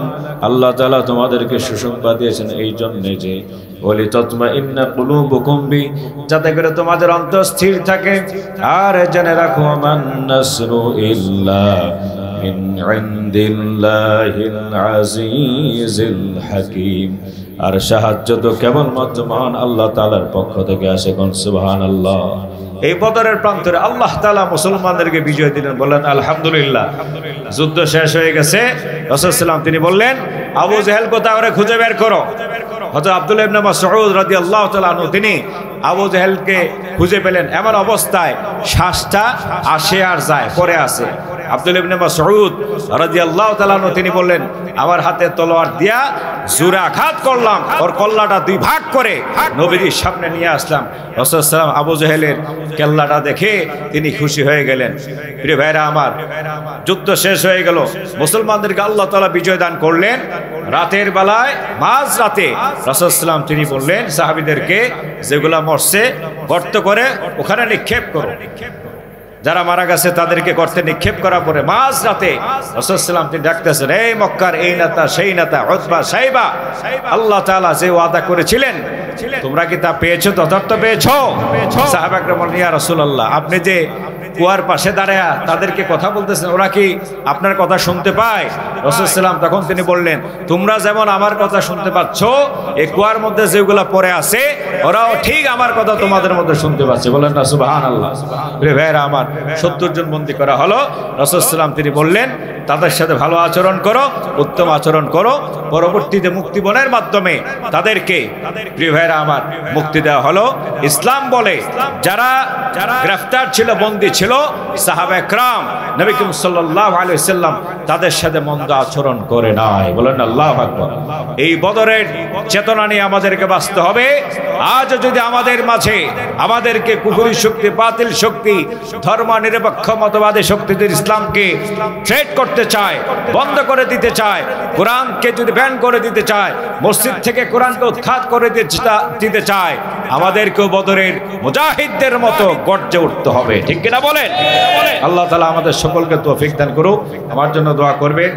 আল্লাহ তাআলা তোমাদেরকে সুসংবাদ দিয়েছেন এই জন্য যে ওয়ালি তাতমাইন্না কুলুবুকুম বি, যাতে করে তোমাদের অন্তর স্থির থাকে। আর জেনে রাখো মান নাসরু ইল্লা মিন ইনদিল্লাহিল আজিজিল হাকীম, আর সাহায্য তো কেবলমাত্র মহান আল্লাহ তাআলার পক্ষ থেকে আসে। কোন সুবহানাল্লাহ। এই বদরের প্রান্তরে আল্লাহ তাআলা মুসলমানদেরকে বিজয় দিলেন। বললেন আলহামদুলিল্লাহ। যুদ্ধ শেষ হয়ে গেছে। রাসূল সাল্লাল্লাহু আলাইহি ওয়াসাল্লাম তিনি বললেন, আবু জেহেল কোথায়, ওরে খুঁজে বের করো। হযরত আব্দুল্লাহ ইবনে মাসউদ রাদিয়াল্লাহু তাআলা আনহু তিনি আবু জেহেলকে খুঁজে পেলেন, এমন অবস্থায় শ্বাসটা আসে আর যায়, পড়ে আছে। আব্দুল্লাহ ইবনে মাসউদ রাদিয়াল্লাহু তাআলা আনহু তিনি বললেন, আমার হাতে তলোয়ার দিয়া জোরে আঘাত করলাম, ওর কল্লাটা দুই ভাগ করে নবীজির সামনে নিয়ে আসলাম। রাসূল সাল্লাল্লাহু আলাইহি ওয়াসাল্লাম আবু জেহেলের কেল্লাটা দেখে তিনি খুশি হয়ে গেলেন। প্রিয় ভাইরা আমার, যুদ্ধ শেষ হয়ে গেল, মুসলমানদেরকে আল্লাহ তাআলা বিজয় দান করলেন। রাতের বেলায় মাঝ রাতে রাসূল সাল্লাল্লাহু আলাইহি ওয়াসাল্লাম তিনি বললেন সাহাবীদেরকে, যেগুলা মরছে গর্ত করে ওখানে নিক্ষেপ করো। যারা মারা গেছে তাদেরকে গর্তে নিক্ষেপ করার পরে মাঝ রাতে রাসূল সাল্লাল্লাহু আলাইহি ওয়াসাল্লাম তিনি ডাকতেছেন, এই মক্কার এই নেতা সেই নেতা উতবা সাইবা, আল্লাহ তাআলা যে ওয়াদা করেছিলেন তোমরা কি তা পেয়েছো, যথার্থ পেয়েছো? সাহাবায়ে বললেন, ইয়া রাসূলুল্লাহ, আপনি যে কুয়ার পাশে দাঁড়ায়া তাদেরকে কথা বলতেছেন, ওরা কি আপনার কথা শুনতে পায়? রাসূল সাল্লাল্লাহু আলাইহি ওয়াসাল্লাম তখন তিনি বললেন, তোমরা যেমন আমার কথা শুনতে পাচ্ছ, এই কুয়ার মধ্যে যেগুলা পড়ে আছে ওরাও ঠিক আমার কথা তোমাদের মধ্যে শুনতে পাচ্ছে। বলেন না সুবহানাল্লাহ। প্রিয় ভাইরা আমার, 70 জন বন্দী করা হলো। রাসূল সাল্লাল্লাহু আলাইহি ওয়াসাল্লাম তিনি বললেন, তাদের সাথে ভালো আচরণ করো, উত্তম আচরণ করো। পরবর্তীতে মুক্তিপণের মাধ্যমে তাদেরকে, প্রিয় ভাইরা আমার, মুক্তি দেওয়া হলো। ইসলাম বলে যারা গ্রেফতার ছিল, বন্দী ছিল, সাহাবায়ে কেরাম নবী করিম সাল্লাল্লাহু আলাইহি ওয়াসাল্লাম তাদের সাথে মন্দ আচরণ করে নাই। বলেন আল্লাহু আকবার। এই বদরের চেতনা নিয়ে আমাদেরকে বাঁচতে হবে। আজ যদি আমাদের মাঝে আমাদেরকে কুফরি শক্তি, বাতিল শক্তি, ধর্ম নিরপেক্ষ মতবাদী শক্তি যদি ইসলামকে থ্রেট করতে চায়, বন্ধ করে দিতে চায়, কোরআনকে যদি ব্যান করে দিতে চায়, মসজিদ থেকে কোরআনকে উৎখাত করে দিতে চায়, আমাদেরকেও বদরের মুজাহিদদের মতো গর্জে উঠতে হবে। ঠিক কিনা বলেন? আল্লাহ তাআলা আমাদের সকলকে তৌফিক দান করুক। আমার জন্য দোয়া করবেন।